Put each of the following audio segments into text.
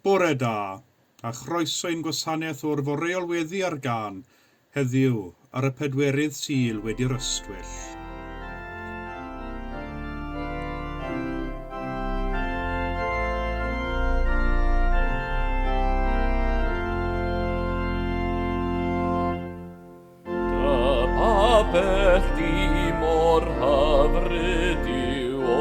Bore da, a chroeso i'n gwasanaeth o'r Boreol Weddi ar gân, heddiw ar y 4 Sul wedi'r Ystwyll. Bell dim o'r hyfryd yw o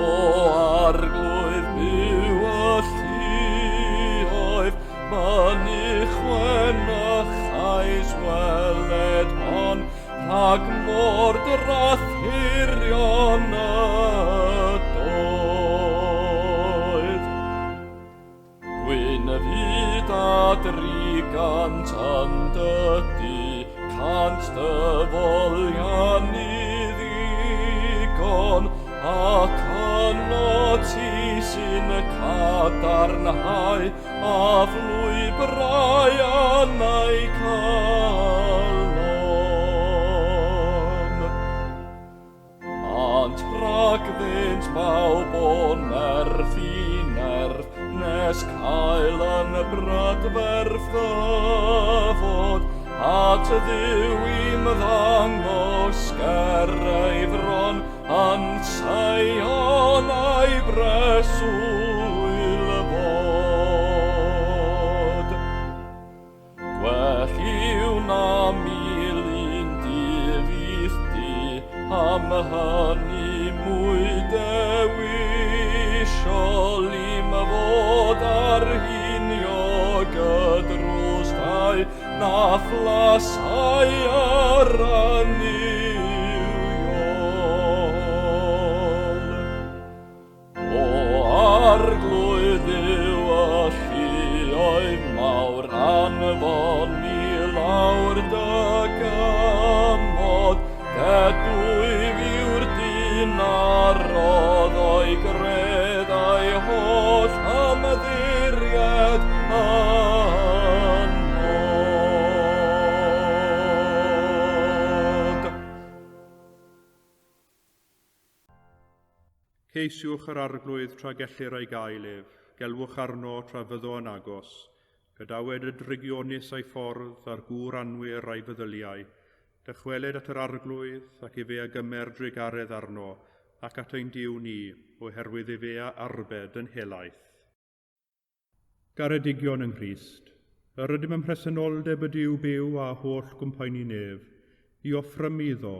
arglwydd byw y lluoedd mynychwen y chais weled hon rhag mor drathurion y doedd. Gwyn fyd a 300 yn dydy cant dyfolian i ddigon, ac yno ti sy'n cadarnhau a flwybrau anau calon. Ant rhagddynt bawb o nerth i nerth, nes cael yn brydferth ddyfod, at ddiw i'm ddangos gereifron yn Sion a'i breswyl fod. Gwell yw na 1000 difydd am hynny mwy dewisol i'm fod ar hinio gydrwsdau na phlasau ar aniwiol. O arglwydd yw y lluoedd mawr anfon i lawr dygymod, dedwy fiw'r dynarodd o'i greddau holl ymddiried Ceisiwch yr arglwydd tra gellir ei gaelef, gelwch arno tra fyddo yn agos, gydawed y drigionus ei ffordd a'r gŵr anwyr a'i feddyliau, dychweled at yr arglwydd ac i fe a gymer drigaredd arno, ac at ein diw ni, oherwydd i fe a arbed yn helaeth. Garedigion yng Nghrist, yr ydym yn presenoldeb y diw byw a holl gwmpaini nef, i offrym iddo,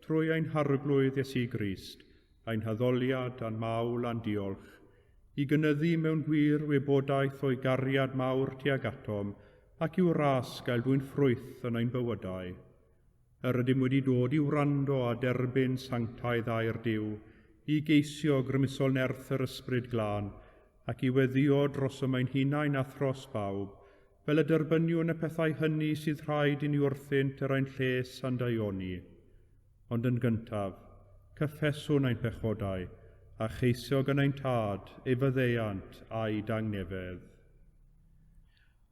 trwy ein harglwydd Iesu Grist, ein haddoliad a'n mawl a'n diolch, i gynyddu mewn gwir wybodaeth o'i gariad mawr tuag atom ac i'w ras gael dwi'n ffrwyth yn ein bywydau. Yr ydym wedi dod i'w wrando a derbyn sanctaidd a'r diw, i geisio grymusol nerth yr ysbryd glân ac i weddio dros ym ein hunain a thros bawb, fel y derbyniwn y pethau hynny sydd rhaid i ni wrthynt yr ein lles a'n daioni. Ond yn gyntaf, cyffeswn ein pechodau, a cheisio gan ein tad, ei fyddeiant a'i dangnefedd.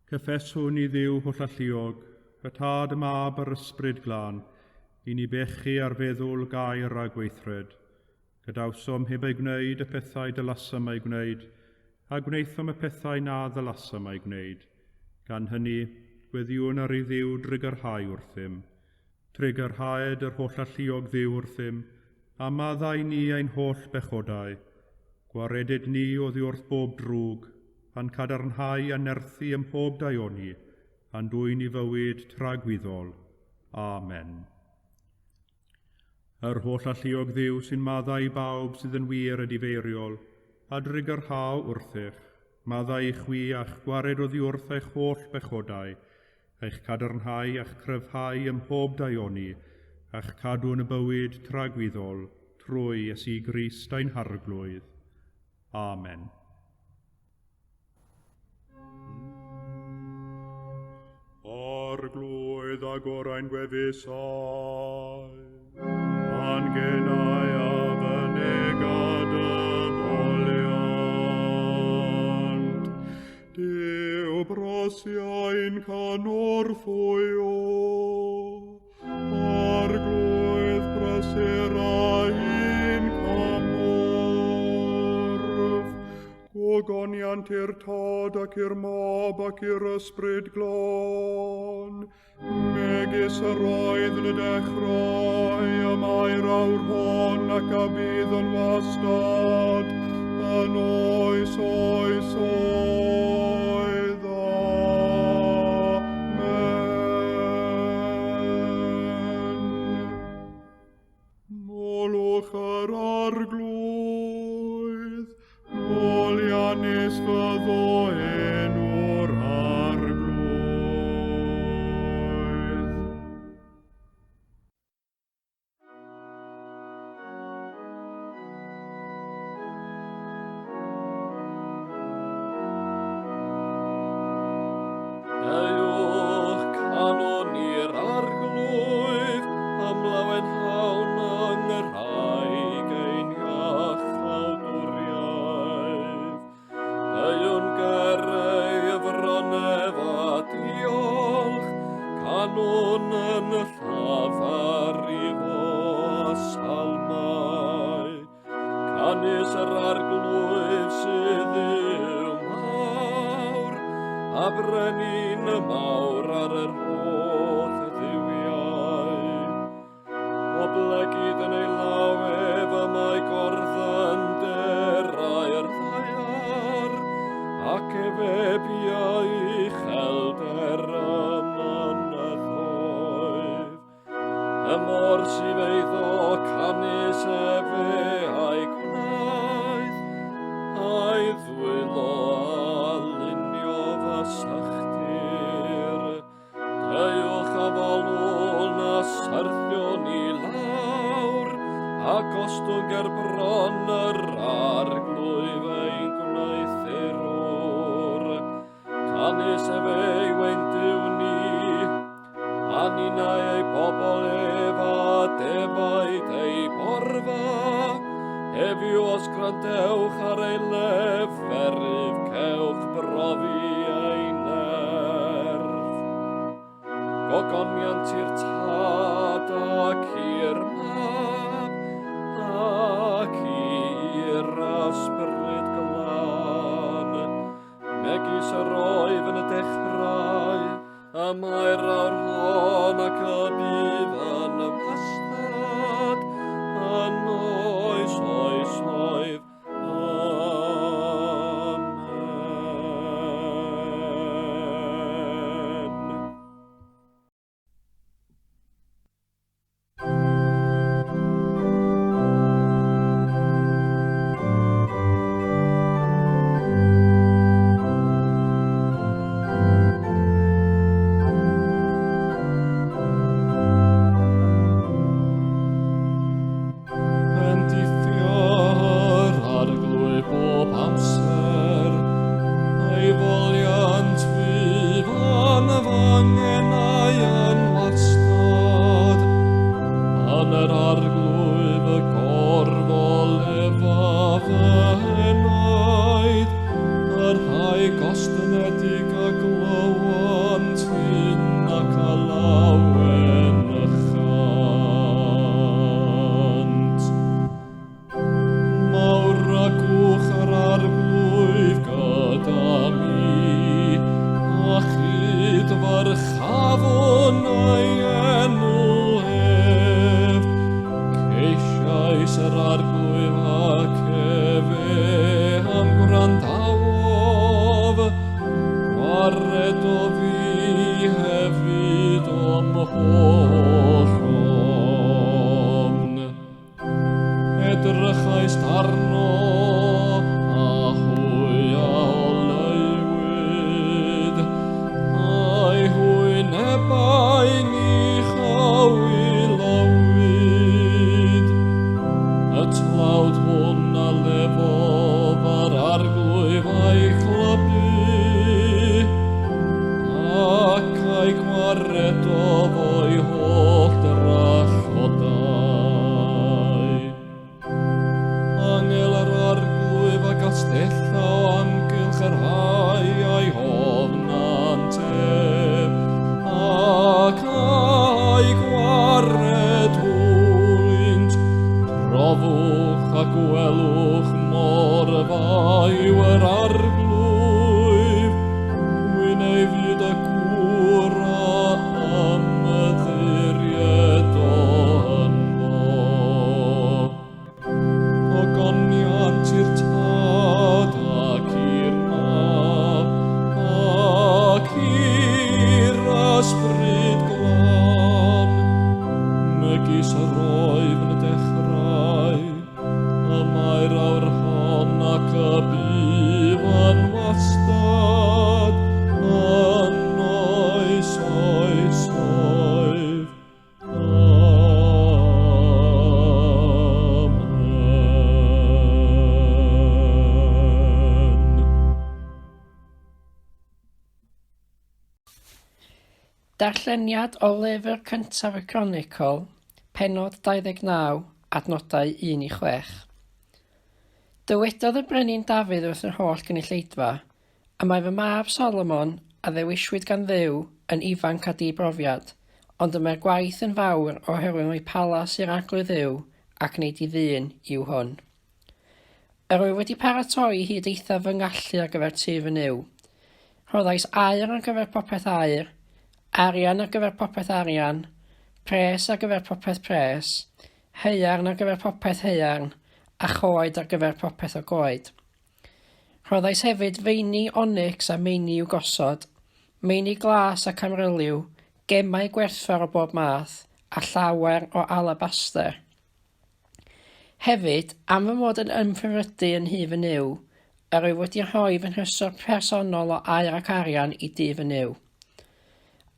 Cyffeswn i ddiw holl alluog, y tad y mab yr ysbryd glân, i ni bechu ar feddwl gair a gweithred. Gydawsom heb ei gwneud y pethau dylasam ei gwneud, a gwneithom y pethau na ddylasam ei gwneud. Gan hynny, gweddiwn ar ei ddiw drigyrhau wrthym. Trigyrhaed yr holl alluog ddiw wrthym, a maddau ni ein holl bechodau. Gwaredid ni oddi wrth bob drwg, pan cadarnhau a nerthu ym mhob daioni, a'n dwy'n i fywyd tragwyddol. Amen. Yr holl alluog ddiw sy'n maddau bawb sydd yn wir ydi feiriol, a drigyrhaw wrthych, maddau i chwi a'ch gwared oddi wrth eich holl bechodau, eich cadarnhau a'ch cryfhau ym mhob daioni, a'ch cadw yn y bywyd tragwyddol, trwy Iesu Grist ein harglwydd. Amen. Arglwydd a gorau'n gwefusau, a'n genau a fynegad y foliant. Dyw brosiau'n canorffwyo, arglwydd brysur a un camorf, goniant i'r tod ac i'r mob ac i'r ysbryd glon. Megis yr oedd yn y dechrau, y mae'r awr hon ac a bydd yn wastad, yn oes oes oedd. Amen. Molwch yr arglwydd, Molianus fyddo enw'r arglwydd. Dewch canon i'r arglwydd, am lawen hawn yng Nghymraeg ein iach awdwriaeth. Deiwn gereif ronef a diolch, canon yn y llafar i fo salmau. Canis yr arglwydd sydd yw mawr, a brenin y mawr ar yr holl ddiwiau. O blegyd yn ei lawef y mae gorddyn derau'r ddaiar, ac efebiau uchelder y mynyddoedd. Y mor sydd eiddo canis efe a'i gwnaeth, a'i ddwylo a lunio fy sychdir. Dewch a folwn a syrthion i lawr, a gostwng gerbron yr arglwydd ein gwnaethurwr. Canis efe ei wendiw ni, a nina ei bobl ef a defaid ei borfa, Hefiw os grandewch ar ei leferydd, cewch brofi ei nerf. Gogoniant i'r tad ac i'r mab, ac i'r ysbryd glan. Megis yr oedd yn y dechrau, a mae'r awr hon ac y bydd yn y wastad, yn oes oes oedd. Amen. Bendithio'r arglwydd bob amser, a'i foliant fydd yn y fangenau yn wastad. Yn yr arglwydd y gorfol efo fy enaid, yr rhai gostynedig a glywant hyn ac a lawen y chant. Mawr a gwch yr arglwydd gyda mi, a chyd farchafon ei enw ef. Ceisiais yr arglwydd ac efe am gwrandawof, gwared o fi hefyd o'm hollon. Edrychais darno a hwy a oleuwyd, a'i hwynebau ni chawi lawyd. Y tlawd hwn a lefodd ar arglwydd a'i chlybu, ac a'i gwaredodd o'i holl drallodau. Angel yr gwelwch mor fawr arglwydd, dwi'n ei fyd y gwra am y ddiried onno. O goniant i'r tad ac i'r naf, ac i'r ysbryd glan, megis yr roedd yn dechrau, y mae'r awr hon ac y bydd yn wastad, yn oes oes oedd. Amen. Darlleniad o lyfr cyntaf y Chronicle, pennod 29, adnodau 1 i 6. Dywedodd y brenin Dafydd wrth yr holl gynulleidfa, a mae fy mab Solomon a ddewiswyd gan Dduw yn ifanc a dibrofiad, ond y mae'r gwaith yn fawr oherwydd mae palas i'r arglwydd Dduw ac wneud i ddyn yw hwn. Yr wyf wedi paratoi hyd eithaf fy ngallu ar gyfer tu fy Nuw. Rhoddais aur ar gyfer popeth aur, arian ar gyfer popeth arian, pres ar gyfer popeth pres, haearn ar gyfer popeth haearn, a choed ar gyfer popeth o goed. Rhoddais hefyd feini onyx a meini i'w gosod, meini glas a camryliw, gemau gwerthfawr o bob math, a llawer o alabaster. Hefyd, am fy mod yn ymffurfrydu yn hy fy Nuw, yr wyf wedi rhoi fy nhysor personol o aur ac arian i di fy Nuw.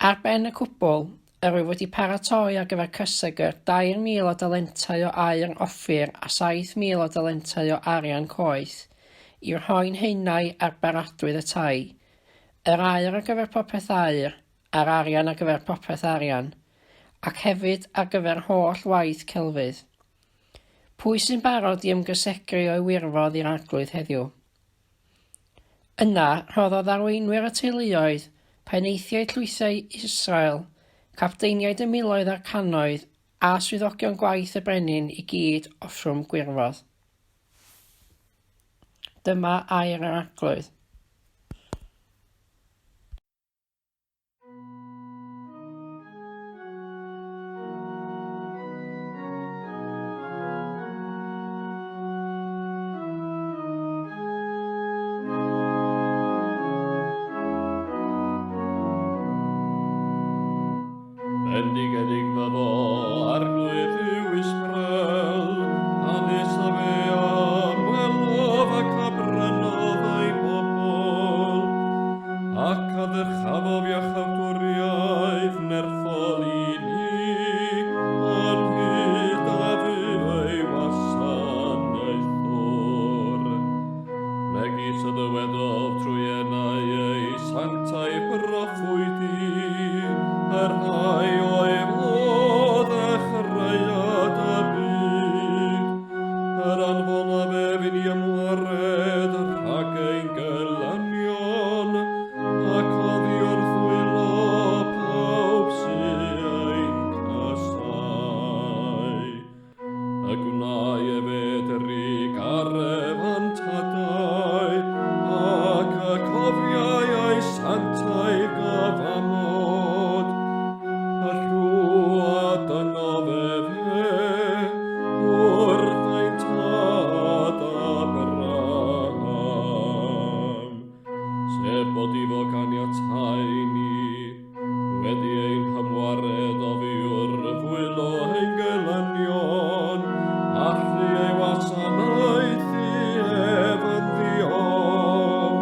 Ar ben y cwbl, yr wyf wedi paratoi ar gyfer cysegr 2,000 o dalentau o aur offir a 7,000 o dalentau o arian coeth, i'r rhoi'n heinau ar baradwydd y tai, yr aur ar gyfer popeth aur, a'r arian ar gyfer popeth arian, ac hefyd ar gyfer holl waith celfydd. Pwy sy'n barod i ymgysegru o'i wirfodd i'r arglwydd heddiw? Yna, rhoddodd arweinwyr y teuluoedd, peneithiau llwythau Israel, capteiniaid y miloedd a'r cannoedd, a swyddogion gwaith y brenin i gyd offrwm gwirfodd. Dyma air yr arglwydd. Bendigedig fy fo arglwydd yw Ystwyll, hanes a fe am welodd ac abrynodd ei bobl, ac addyrchafodd iach awtoriaeth nerthol i ni, yn hyd a fyw ei wasanaeth ddwr. Megis y ddywedodd trwy enau ei sanctau proffwydi, yr rhai oedd o ddechreuad y byd, yr anfon a fe fi'n i ymwared rhag ein gelynion, ac oddi wrth wylo pawb sy'n ein casau. Y gwnau efed rig aref antadau, ac y cofiau ei santau gafamod, y rhw a dyno fe wrth ein tad Abraham. Sef bod i fo ganiatau ni, wedi ein hymwared o fiwr fwylo ein gelynion, allu ei wasanaeth i ef yn ddion,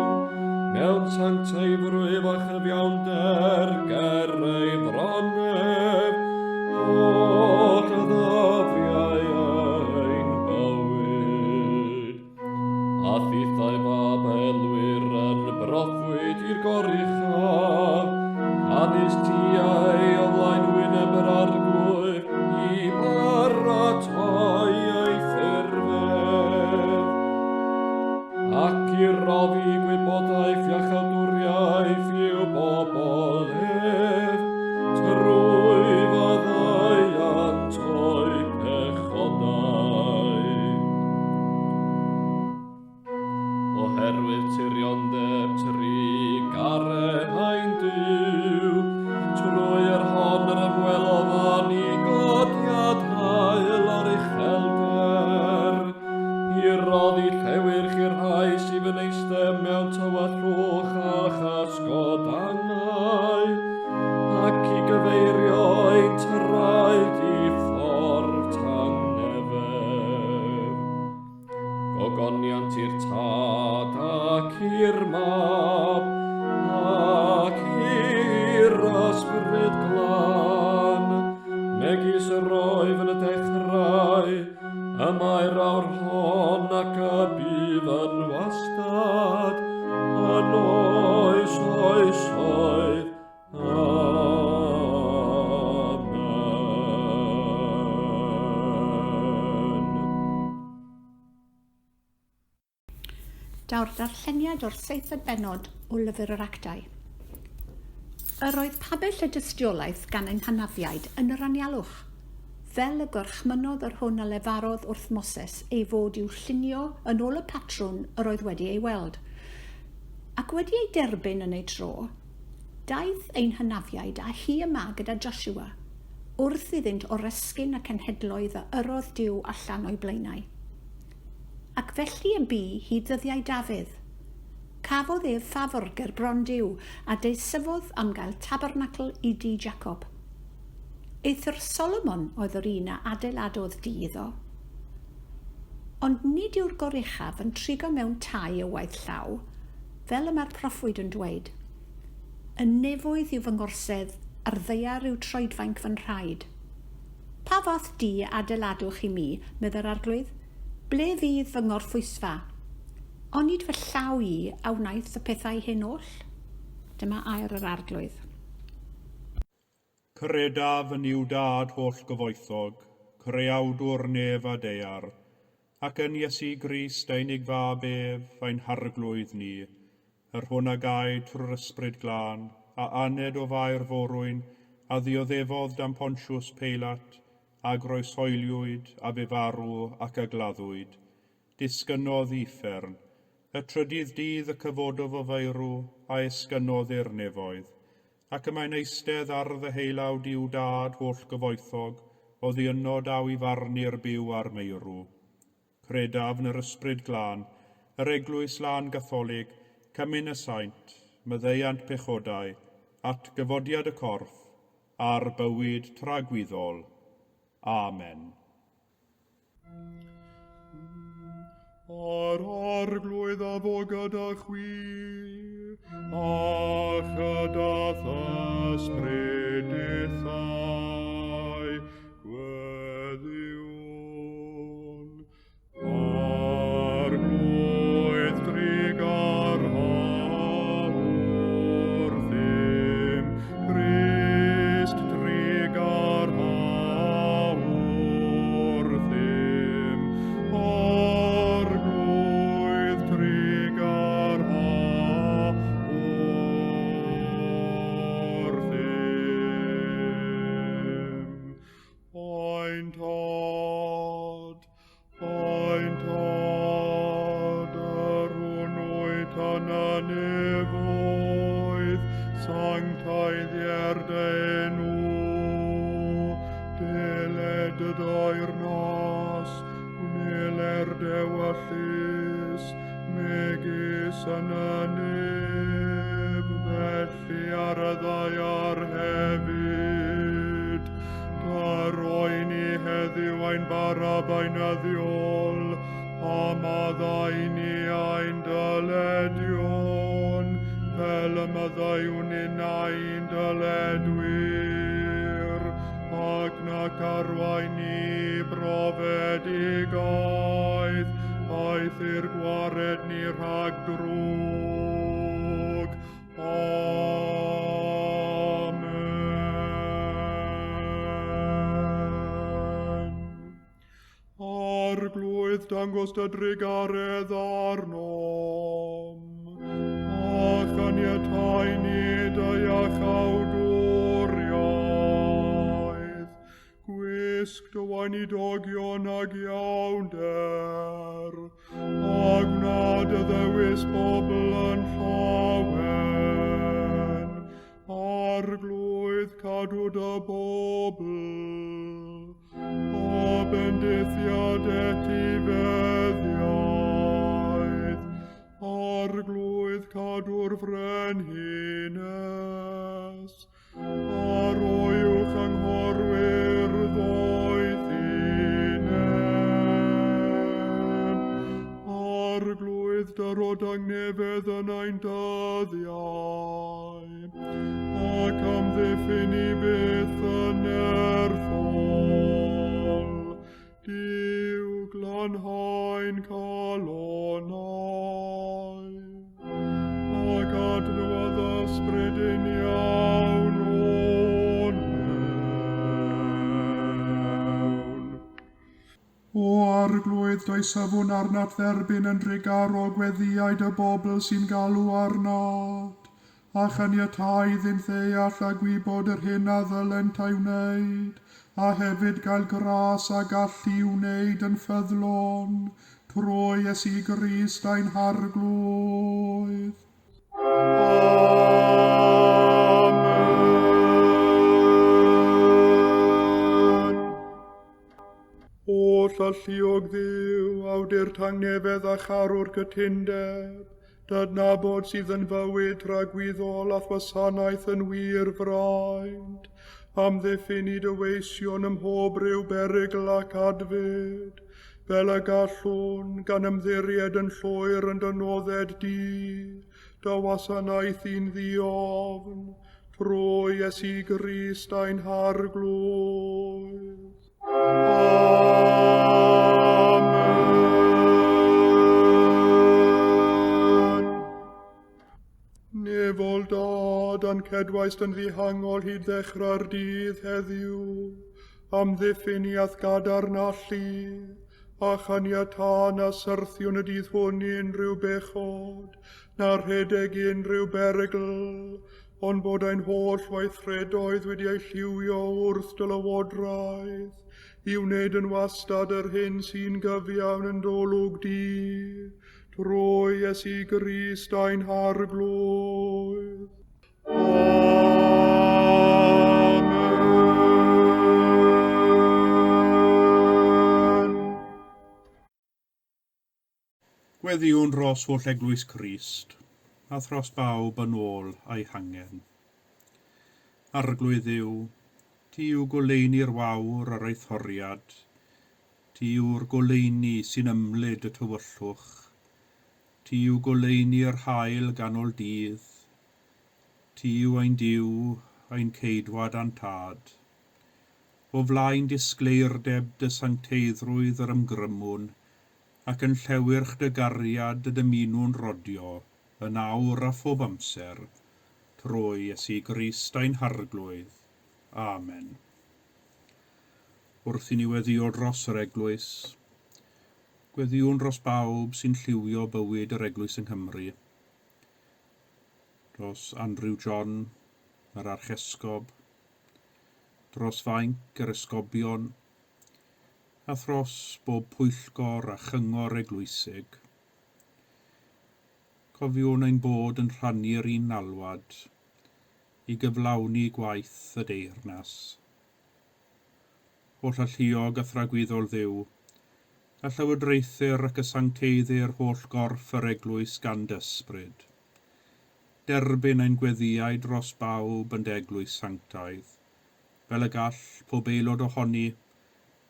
mewn sanctau frwyf a chyfiawnder ger ei fronef, o'r ddafiau ein bywyd. A thithau Babelwyr yn broffwyd i'r goruchaf, canis tiau o flaen wyneb yr arglwydd i baratoi ei ffurfedd, ac i rofi gwybodaeth a chadwriaeth i'w bobl ef, trwy faddau antoi pechodau. oherwydd tiriondeb trig garen hain diw, trwy'r hon yr ymwelofan i godiad hael ar uchelder, i roddi llewyrch i'r rhai sydd yn eistedd mewn tywallwch a chasgodannau, ac i gyfeirio ein traed i ffordd tangnefedd. Gogoniant i'r tad ac i'r mab, ac i'r ysbryd glân, megis yr oedd yn y dechrau, y mae'r awr hon ac y bydd yn wastad, yn oes oes oedd. Daw'r darlleniad o'r 7 bennod o lyfr yr actau. Yr oedd pabell y dystiolaeth gan ein hanafiaid yn yr anialwch, fel y gorchmynodd yr hwn a lefarodd wrth Moses ei fod i'w llunio yn ôl y patrwn yr oedd wedi ei weld. Ac wedi ei derbyn yn ei tro, daeth ein hanafiaid a hi yma gyda Joshua, wrth iddynt oresgyn y cenhedloedd a yrodd Duw allan o'i blaenau. Ac felly y bu hyd ddyddiau Dafydd. Cafodd ef ffafr ger bron Duw a deisyfodd am gael tabernacl i dŷ Jacob. Eithir Solomon oedd yr un a adeiladodd dŷ iddo. Ond nid yw'r goruchaf yn trigo mewn tai y waith llaw, fel y mae'r proffwyd yn dweud. Y nefoedd yw fy ngorsedd ar ddeiar yw troedfainc fy nhraed. Pa fath dŷ adeiladwch i mi, medda'r arglwydd? Ble fydd fy ngorffwysfa? Onid fy llaw i a wnaeth y pethau hyn oll? Dyma air yr arglwydd. Credaf yn i'w dad holl gyfoethog, creawdwr nef a deiar, ac yn Iesu Grist einig fab ef a'n harglwydd ni, yr hwn a gaid trwy'r ysbryd glân, a aned o fair forwyn, a ddioddefodd dan Pontiws Peilat, a groesoeliwyd a fe farw ac a gladdwyd. Disgynnodd uffern, y trydydd dydd y cyfododd o feirw a esgynnodd i'r nefoedd, ac y mae'n eistedd ar ddeheilawd i'w dad holl gyfoethog, o ddiynod aw i farnu'r byw ar meirw. Credaf yn yr ysbryd glân, yr eglwys lân gatholig, cymyn y saint, myddeiant pechodau, at gyfodiad y corff, a'r bywyd tragwyddol. Amen. Ar arglwydd a fo gyda chwi, a chydath ysbryd ithau, gweddiwn. Arglwydd drig ar hawr ddim, Crist drig ar hawr ddim, arglwydd drig ar hawr ddim. Ein tad, yr hwnnwyd yn y nefoedd, sanctaidd i'r denw, deled y dair nas, wneler dewyllus, megis yn y neb, felly ar y ddaiar hefyd. Dar oen i heddiw ein barab ein addiol, a maddau ni ein dyledion, fel y maddaiwn in ein dyledwyr, ac nac arwain ni brofedigaeth, aeth i'r gwared ni rhag drwg. Amen. Arglwydd dangos dy drigaredd arnom, a chaniatau ni dy iachawdwriaeth, gwisg dy weinidogion ag iawnder, a gnad y ddewis frenhines, ar oiwch anghorwyr ddoethinen, arglwydd dyrod angnefedd yn ein dyddiau, ac amddiffyn i byth yn erthol, Duw glanhaen calonau, ac adnodd ysbryd yn iawn o'n mewn. O arglwydd do'i safwn arnat dderbyn yn drigarol gweddiaid y bobl sy'n galw arnat, a chaniatáu ddyn ddeall a gwybod yr hyn a ddylent ei wneud, a hefyd gael gras a gallu wneud yn ffyddlon, trwy Iesu Grist ein harglwydd. Amen. O llalluog Dduw, awdur tangnefedd a charwr cytundeb, dydnabod sydd yn fywyd rhagwyddol a gwasanaeth yn wir fraint, amddiffyn i dyweision ym mhob ryw berygl ac adfyd, fel y gallwn gan ymddiried yn llwyr yn dynodded di, dy wasanaeth i'n ddiofn, trwy Iesu Grist ein harglwydd. Amen. Nefol dad yn cedwaist yn ddihangol hyd ddechrau'r dydd heddiw, amddiffyn i athgadarn allu, a chaniatân a syrthiwn y dydd hwn i unrhyw bechod, na rhedeg i unrhyw berygl, ond bod ein holl weithredoedd wedi ei lliwio wrth dylywodraeth, i wneud yn wastad yr hyn sy'n gyfiawn yn dolwg di, trwy Iesu Grist ein harglwydd. Amen. Gweddiwn dros holl Eglwys Crist, a thros bawb yn ôl a'i hangen. Arglwydd yw, ti yw goleini'r wawr ar ei thoriad, ti yw'r goleini sy'n ymlid y tywyllwch, ti yw goleini'r hael ganol dydd, ti yw ein diw, ein ceidwad a'n tad. O flaen disgleirdeb dy sancteiddrwydd yr ymgrymwn, ac yn llewyrch dy gariad dy dymunwn rodio, yn awr a phob amser, trwy Iesu Grist ein harglwydd. Amen. Wrth i ni weddio dros yr eglwys, gweddiwn dros bawb sy'n lliwio bywyd yr eglwys yng Nghymru. Dros Andrew John, yr archesgob, dros Fainc yr esgobion, a thros bob pwyllgor a chyngor eglwysig. Cofiwn ein bod yn rhannu'r un alwad, i gyflawni gwaith y deyrnas. O llalluog a thragwyddol Dduw, a llywodraethir ac y sancteiddir holl gorff yr eglwys gan dysbryd. Derbyn ein gweddiau dros bawb yn eglwys sanctaidd, fel y gall pob aelod ohoni,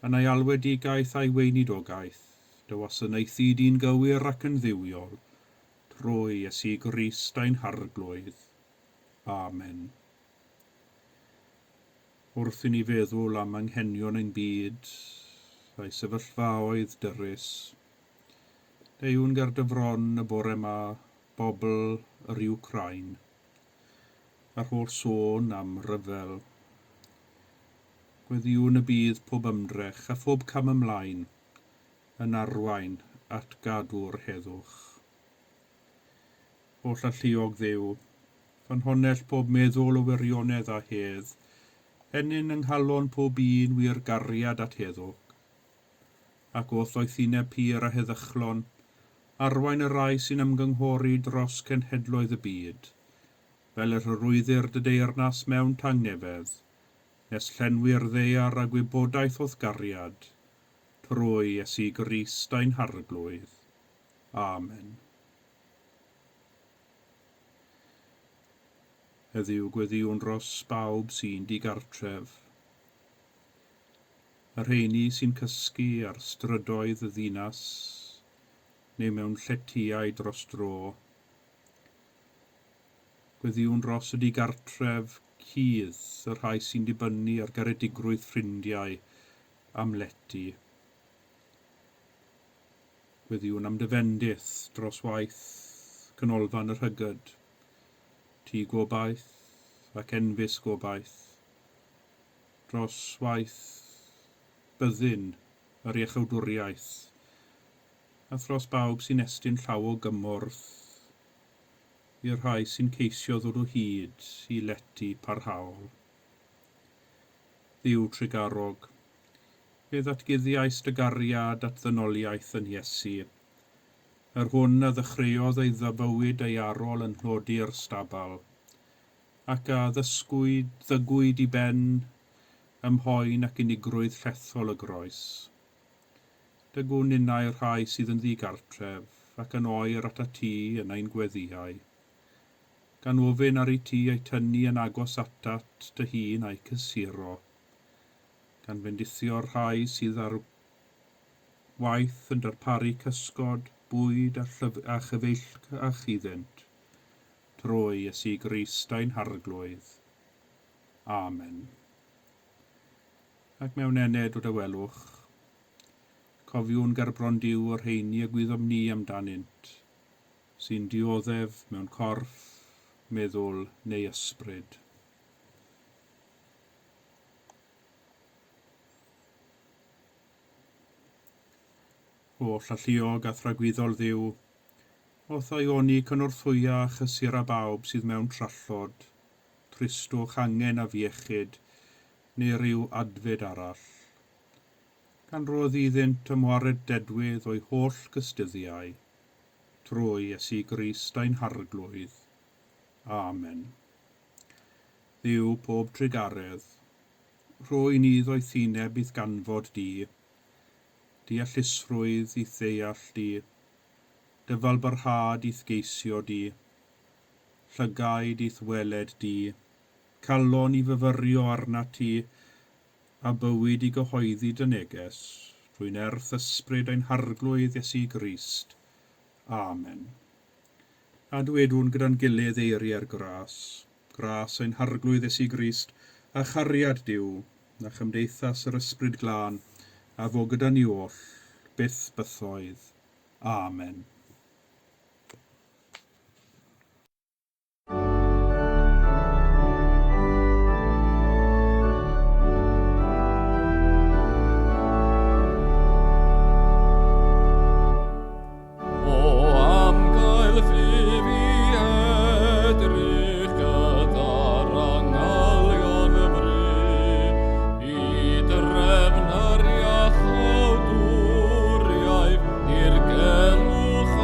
yn ei alwedigaeth a'i weinidogaeth, dy wasanaethu di'n gywir ac yn ddiwiol, trwy Iesu Grist ein harglwydd. Amen. Wrth i ni feddwl am anghenion ein byd, a'i sefyllfaoedd dyrys, deiwn ger dyfron y bore yma bobl yr Wcrain, a'r holl sôn am ryfel. Gweddiwn y bydd pob ymdrech a phob cam ymlaen yn arwain at gadw'r heddwch. O llalluog Dduw, fan honell pob meddwl o wirionedd a hedd, ennyn yng nghalon pob un wir gariad at heddwch, ac wrth oethineb pur a heddychlon, arwain y rai sy'n ymgynghori dros cenhedloedd y byd, fel yr hyrwyddir dy deyrnas mewn tangnefedd, nes llenwi'r ddaear a gwybodaeth o'th gariad, trwy Iesu Grist ein harglwydd. Amen. Heddiw gweddiwn dros bawb sy'n digartref. Yr rheini sy'n cysgu ar strydoedd y ddinas neu mewn lletiau dros dro. Gweddiwn dros y digartref cudd, y rhai sy'n dibynnu ar garedigrwydd ffrindiau am leti. Gweddiwn am dyfendith dros waith canolfan yr hygyd, tŷ gobaith ac enfys gobaith, dros waith byddin yr iechawdwriaeth, a thros bawb sy'n estyn llaw o gymorth i'r rhai sy'n ceisio ddod o hyd i leti parhaol. Dduw trigarog, fe ddatguddiais dy gariad at ddynoliaeth yn Iesu, yr hwn a ddechreuodd ei ddybywyd ei arol yn nodi'r stabal, ac a ddygwyd i ben ymhoen ac unigrwydd llethol y groes. Dygwn unnau'r rhai sydd yn ddigartref ac yn oer at y tŷ yn ein gweddiau, gan ofyn ar ei tŷ ei tynnu yn agos atat dy hun a'i cysuro, gan fendithio'r rhai sydd ar waith yn darparu cysgod, bwyd a chyfeill a chyddynt, trwy Iesu Grist ein harglwydd. Amen. Ac mewn ened o dywelwch, cofiwn gerbron Duw o'r rheini y gwyddom ni amdanynt, sy'n dioddef mewn corff, meddwl neu ysbryd. Holl alluog a thragwyddol Dduw, o thaioni cynorthwya a chysur a bawb sydd mewn trallod, tristwch angen a fiechyd, neu ryw adfyd arall, gan roedd iddynt ymwared dedwydd o'i holl gystyddiau, trwy Iesu Grist ein harglwydd. Amen. Dduw pob trigaredd, rhoi ni ddoethineb bydd ganfod di, deallusrwydd i ddeall di, dyfalbarhad i'th geisio di, llygaid i'th weled di, calon i fyfyrio arna ti, a bywyd i gyhoeddi dy neges, drwy'n erth ysbryd ein harglwydd Iesu Grist. Amen. A dwedwn gyda'n gilydd eiriau'r gras ein harglwydd Iesu Grist, a chariad Duw, a chymdeithas yr ysbryd glân, a fo gyda ni oll, byth bythoedd. Amen. I'r gelwch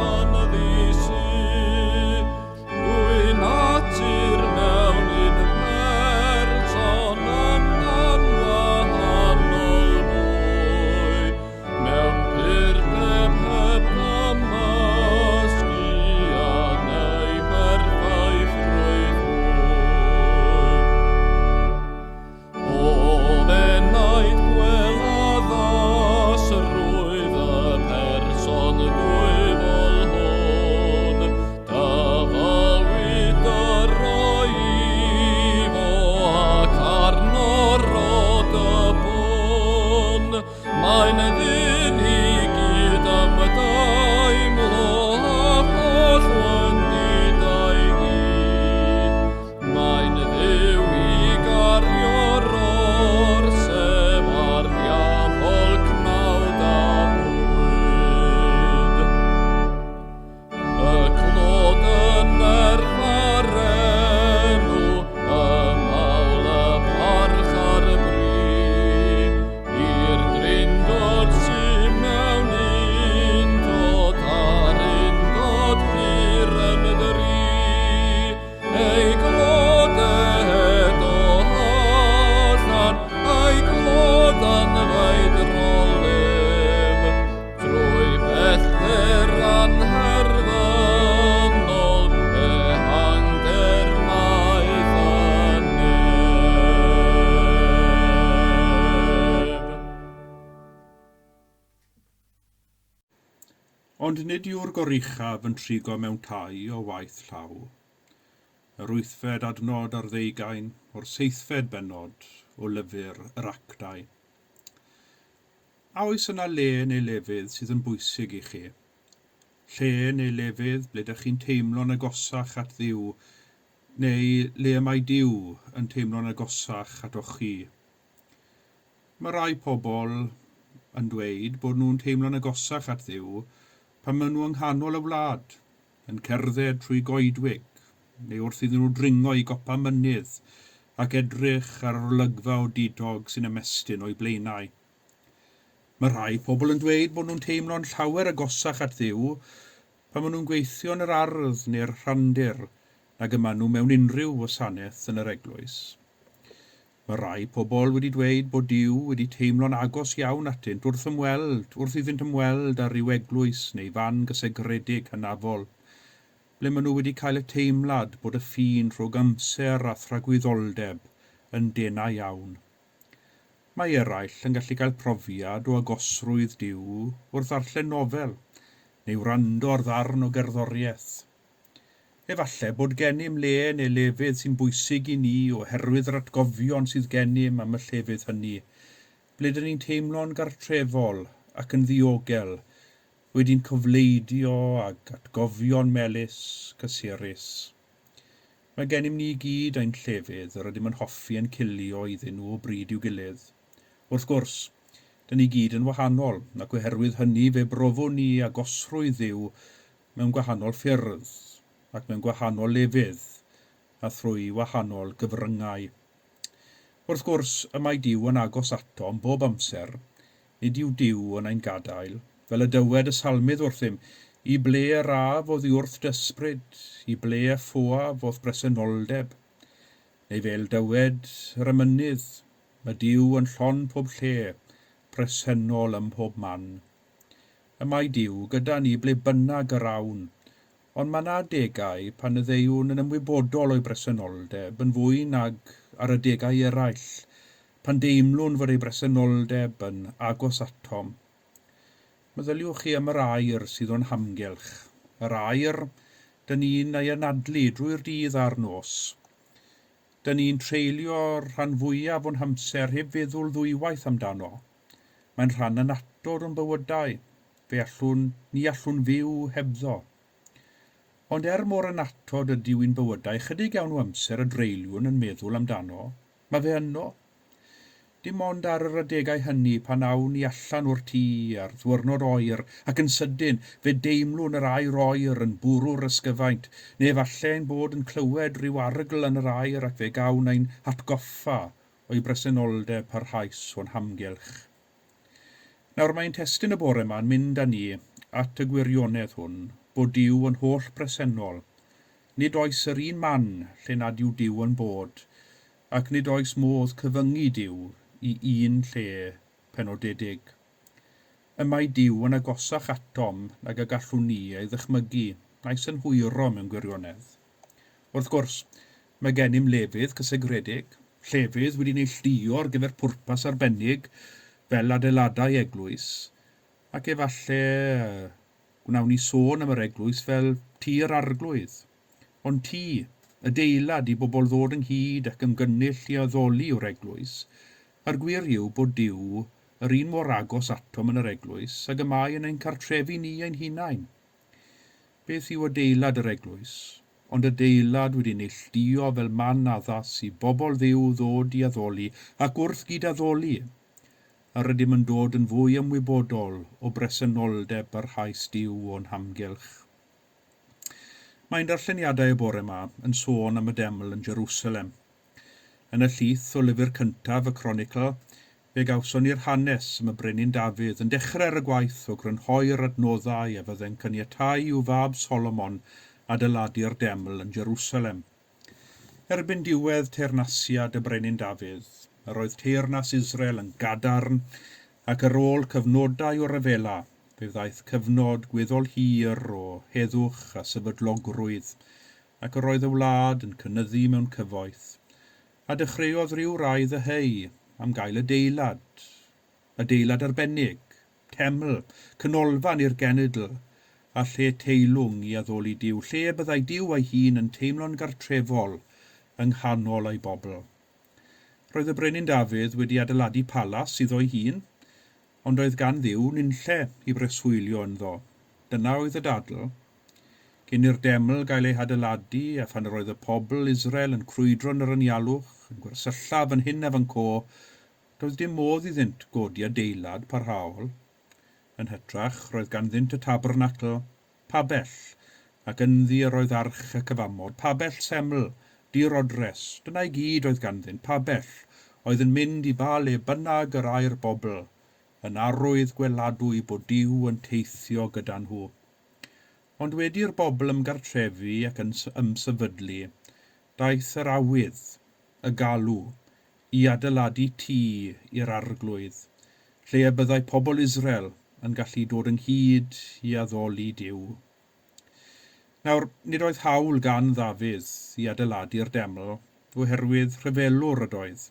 Nid yw'r goruchaf yn trigo mewn tai o waith llaw. Yr 8fed adnod ar 20 o'r 7fed bennod o lyfr yr actau. A oes yna le neu lefydd sydd yn bwysig i chi? Lle neu lefydd ble ydych chi'n teimlo'n agosach at Dduw, neu le mae Duw yn teimlo'n agosach atoch chi? Mae rai pobl yn dweud bod nhw'n teimlo'n agosach at Dduw pan maen nhw yng nghanol y wlad, yn cerdded trwy goedwig, neu wrth iddyn nhw dringo i gopa mynydd ac edrych ar olygfa o didog sy'n ymestyn o'i blaenau. Mae rai pobl yn dweud bod nhw'n teimlo'n llawer agosach at Dduw pan maen nhw'n gweithio yn yr ardd neu'r rhandir nag yma nhw mewn unrhyw wasanaeth yn yr eglwys. Mae rai pobl wedi dweud bod Duw wedi teimlo'n agos iawn atynt wrth iddynt ymweld ar ryw eglwys neu fan gysegredig hynafol, ble maen nhw wedi cael y teimlad bod y ffin rhwng amser a thragwyddoldeb yn denau iawn. Mae eraill yn gallu cael profiad o agosrwydd Duw wrth ddarllen nofel neu wrando ar ddarn o gerddoriaeth. Efallai bod gennym le neu lefydd sy'n bwysig i ni oherwydd yr atgofion sydd gennym am y llefydd hynny, ble dyn ni'n teimlo'n gartrefol ac yn ddiogel, wedi'n cofleidio ag atgofion melys cysurus. Mae gennym ni gyd ein llefydd yr ydym yn hoffi yn cilio iddyn nhw o bryd i'w gilydd. Wrth gwrs, dyn ni gyd yn wahanol, ac oherwydd hynny fe brofwn ni agosrwydd Dduw mewn gwahanol ffyrdd ac mewn gwahanol lefydd a thrwy wahanol gyfryngau. Wrth gwrs, y mae Duw yn agos ato am bob amser, nid yw Duw yn ein gadael, fel y dywed y salmydd wrthym, i ble y raf oedd i wrth dysbryd, i ble y ffoaf oedd bresenoldeb, neu fel dywed yr ymynydd, mae Duw yn llon pob lle, presennol ym mhob man. Y mae Duw gyda ni ble bynnag yr awn, ond mae yna adegau pan y ddeiwn yn ymwybodol o'i bresenoldeb yn fwy nag ar y degau eraill, pan deimlwn fod ei bresenoldeb yn agos atom. Meddyliwch chi am yr air sydd o'n hamgylch. Yr air, dyn ni'n ei anadlu drwy'r dydd a'r nos. Dyn ni'n treulio'r rhan fwyaf o'n hamser heb feddwl ddwywaith amdano. Mae'n rhan anatod o'n bywydau, ni allwn fyw hebddo. Ond mor anatod ydyw i'n bywydau, chydig iawn o amser y dreiliwn yn meddwl amdano, mae fe yno. Dim ond ar yr adegau hynny pan awn ni allan o'r tŷ ar ddwyrnod oer ac yn sydyn fe deimlwn yr air oer yn bwrw'r ysgyfaint, neu efallai ein bod yn clywed rhyw arogl yn yr air ac fe gawn ein hatgoffa o'i bresenoldeb parhaus o'n hamgylch. Nawr mae'n testyn y bore yma'n mynd â ni at y gwirionedd hwn, bod Duw yn holl bresennol. Nid oes yr un man lle nad yw Duw yn bod, ac nid oes modd cyfyngu Duw i un lle penodedig. Y mae Duw yn agosach atom nag y gallwn ni ei ddychmygu, nais yn hwyro mewn gwirionedd. Wrth gwrs, mae gennym lefydd cysegredig, llefydd wedi neilltuo ar gyfer pwrpas arbennig fel adeiladau eglwys, ac efallai gwnawn ni sôn am yr eglwys fel tŷ'r arglwydd. Ond tŷ, adeilad i bobl ddod ynghyd ac ymgynnull i addoli o'r eglwys, a'r gwir yw bod Duw yr un mor agos atom yn yr eglwys ac y mae yn ein cartrefi ni ein hunain. Beth yw adeilad yr eglwys? Ond adeilad wedi neilltuo fel man addas i bobl Dduw ddod i addoli ac wrth gyd addoli, a rydym yn dod yn fwy ymwybodol o bresenoldeb parhaus Duw o'n hamgylch. Mae'n darlleniadau y bore yma yn sôn am y deml yn Jerusalem. Yn y llith o lyfr cyntaf y Chronicle, fe gawson ni'r hanes am y brenin Dafydd yn dechrau'r gwaith o grynhoi'r adnoddau a fydde'n caniatáu i'w fab Solomon adeiladu'r deml yn Jerusalem. Erbyn diwedd teyrnasiad y brenin Dafydd, yr oedd teyrnas Israel yn gadarn ac ar ôl cyfnodau o ryfela, fe ddaeth cyfnod gweddol hir o heddwch a sefydlogrwydd ac yr oedd y wlad yn cynyddu mewn cyfoeth. A dechreuodd rhyw rai ddeheu am gael adeilad arbennig, teml, canolfan i'r genedl, a lle teilwng i addoli Duw, lle byddai Duw ei hun yn teimlo'n gartrefol yng nghanol ei bobl. Roedd y brenin Dafydd wedi adeiladu palas iddo ei hun, ond oedd gan Dduw nunlle i breswylio ynddo. Dyna oedd y dadl. Cyn i'r deml gael ei adeiladu a phan yr oedd y pobl Israel yn crwydro yn yr anialwch, yn gwersylla fan hyn a fan co, doedd dim modd iddynt godi adeilad parhaol. Yn hytrach, roedd ganddynt y tabernacl, pabell, ac ynddi yr oedd arch y cyfamod, pabell seml, dirodres, dyna i gyd oedd ganddynt, pabell, oedd yn mynd i fa le bynnag yr air bobl, yn arwydd gweladwy bod Duw yn teithio gyda nhw. Ond wedi'r bobl ymgartrefu ac yn ymsefydlu, daeth yr awydd, y galw, i adeiladu tŷ i'r arglwydd, lle y byddai pobl Israel yn gallu dod ynghyd i addoli Duw. Nawr, nid oedd hawl gan Ddafydd i adeiladu'r deml, oherwydd rhyfelwr ydoedd,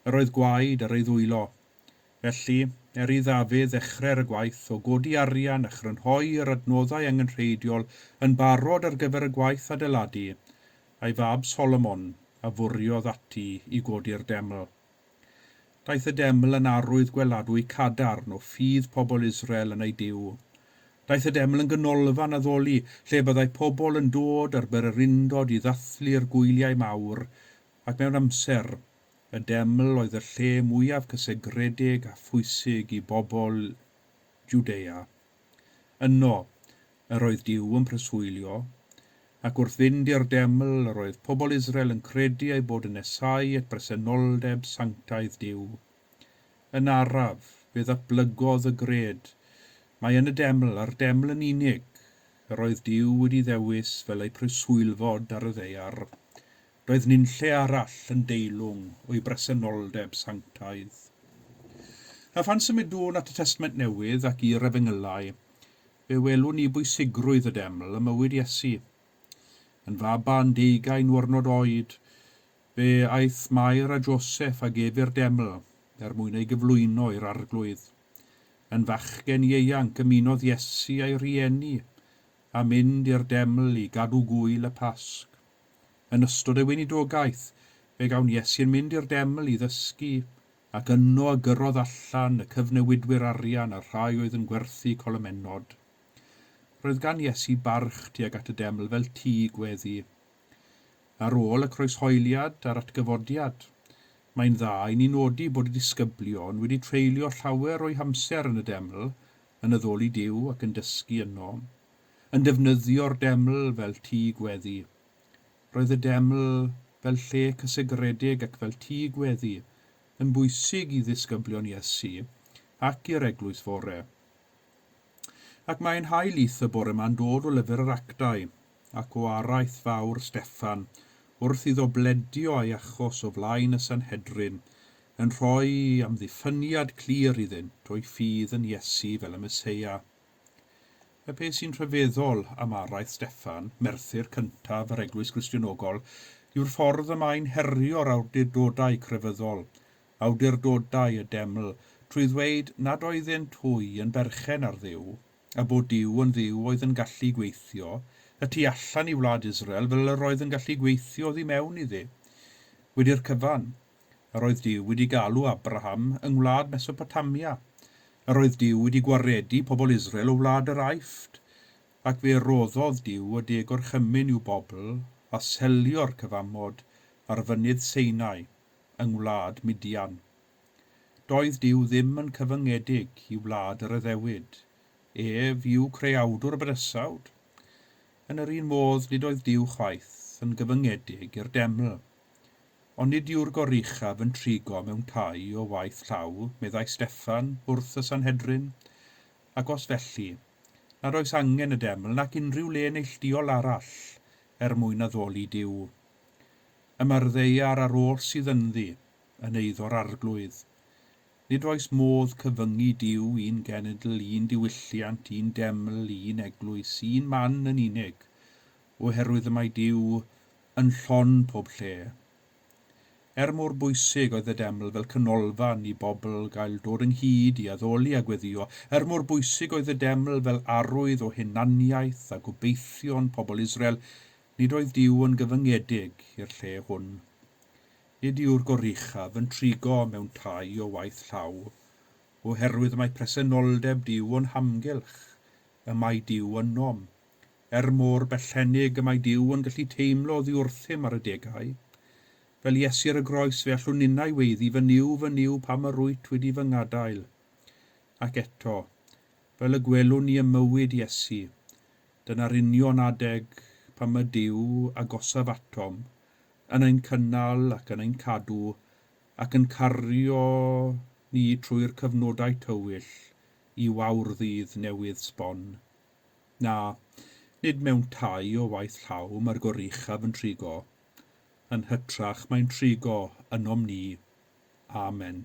yr oedd gwaed ar ei ddwylo. Felly, i Ddafydd ddechrau'r gwaith o godi arian a chrynhoi'r adnoddau angenrheidiol yn barod ar gyfer y gwaith adeiladu, a'i fab Solomon a fwriodd ati i godi'r deml. Daeth y deml yn arwydd gweladwy cadarn o ffydd pobl Israel yn ei Duw. Daeth y deml yn gynolfan addoli, lle byddai pobl yn dod ar bererindod i ddathlu'r gwyliau mawr, ac mewn amser, y deml oedd y lle mwyaf cysegredig a phwysig i bobl Jwdea. Yno, yr oedd Duw yn preswylio, ac wrth fynd i'r deml, yr oedd pobl Israel yn credu ei bod yn nesau at bresenoldeb sanctaidd Duw. Yn araf, fe ddatblygodd y gred. Mae yn y deml, a'r deml yn unig, yr oedd Duw wedi ddewis fel ei preswylfod ar y ddeiar. Roedd nunlle arall yn deilwng o'i bresenoldeb sanctaidd. A phan symudwn at y Testament Newydd ac i'r Efengylau, fe welwn ni bwysigrwydd y deml ym mywyd Iesu. Yn faban 20 wrnod oed, fe aeth Mair a Joseph ag efi'r deml mwyn ei gyflwyno i'r arglwydd. Yn fachgen ieuanc ymunodd Iesu a'i rieni a mynd i'r deml i gadw gwyl y Pasg. Yn ystod y weinidogaeth, fe gawn Iesu'n mynd i'r deml i ddysgu ac yno a gyrrodd allan y cyfnewidwyr arian a rhai oedd yn gwerthu colomennod. Roedd gan Iesu barch tuag at y deml fel tŷ gweddi. Ar ôl y croeshoeliad a'r atgyfodiad, mae'n dda i ni nodi bod y disgyblion wedi treulio llawer o'i hamser yn y deml, yn addoli Duw ac yn dysgu yno, yn defnyddio'r deml fel tŷ gweddi. Roedd y deml fel lle cysegredig ac fel tŷ gweddi yn bwysig i ddisgyblion Iesu ac i'r Eglwys Fore. Ac mae'n hael lyth y bore ma'n dod o lyfr yr actau ac o araith fawr Steffan wrth iddo bledio a'i achos o flaen y Sanhedrin yn rhoi amddiffyniad clir iddynt o'i ffydd yn Iesu fel y Meseia. Y beth sy'n rhyfeddol am araith Steffan, merthyr cyntaf yr Eglwys Gristionogol, yw'r ffordd y mae'n herio'r awdurdodau crefyddol, awdurdodau y deml, trwy ddweud nad oeddynt hwy yn berchen ar Dduw, a bod Duw yn Dduw oedd yn gallu gweithio, y tu allan i wlad Israel fel yr oedd yn gallu gweithio oddi mewn iddi. Wedi'r cyfan, yr oedd Duw wedi galw Abraham yng ngwlad Mesopotamia, yr oedd Duw wedi gwaredu pobl Israel o wlad yr Aifft, ac fe roddodd Duw y deg o'r chymyn i'w bobl a selio'r cyfamod ar fynydd Seinai yng ngwlad Midian. Doedd Duw ddim yn cyfyngedig i wlad yr Iddewyd, ef yw creawdwr y bydysawd. Yn yr un modd nid oedd Duw chwaith yn gyfyngedig i'r deml, ond nid yw'r goruchaf yn trigo mewn tai o waith llaw, meddai Steffan wrth y Sanhedrin, ac os felly, nad oes angen y deml nac unrhyw le neilltuol arall mwyn addoli Duw. Yma'r ddeiar ar ôl sydd ynddi yn eiddo'r arglwydd. Nid oes modd cyfyngu Duw un genedl, un diwylliant, un deml, un eglwys, un man yn unig, oherwydd y mae Duw yn llon pob lle. mor bwysig oedd y deml fel canolfan i bobl gael dod ynghyd i addoli a gweddio, mor bwysig oedd y deml fel arwydd o hunaniaeth a gobeithio'n pobl Israel, nid oedd Duw yn gyfyngedig i'r lle hwn. Nid yw'r goruchaf yn trigo mewn tai o waith llaw, oherwydd mae presenoldeb Duw o'n hamgylch, y mae Duw yn nom, mor bellenig y mae Duw yn gallu teimlo ddiwrthym ar y degau. Fel Iesu ar y groes fe allwn ninnau weiddi fy niw pam yr wyt wedi fy ngadael. Ac eto, fel y gwelwn ni ymywyd Iesu, dyna'r union adeg pam y Duw agosaf atom, yn ein cynnal ac yn ein cadw, ac yn cario ni trwy'r cyfnodau tywyll i wawrddydd newydd sbon. Na, nid mewn tai o waith llaw mae'r goruchaf yn trigo, yn hytrach mae'n trigo ynom ni. Amen.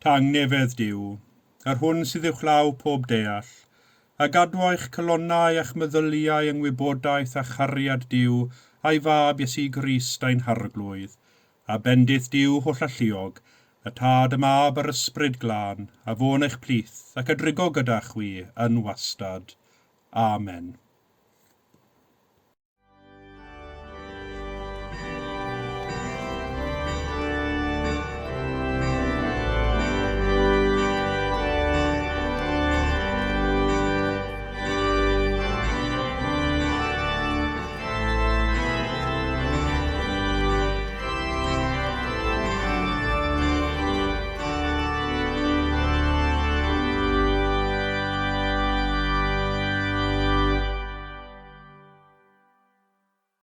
Tangnefedd Duw, ar hwn sydd uwchlaw pob deall, a gadwa'ch colonnau a'ch meddyliau yng ngwybodaeth a chariad Duw a'i fab Iesu Grist a'n harglwydd, a bendith Duw holl alluog, y tad y mab yr ysbryd glân, a fo'n eich plith ac adrigo gyda chwi yn wastad. Amen.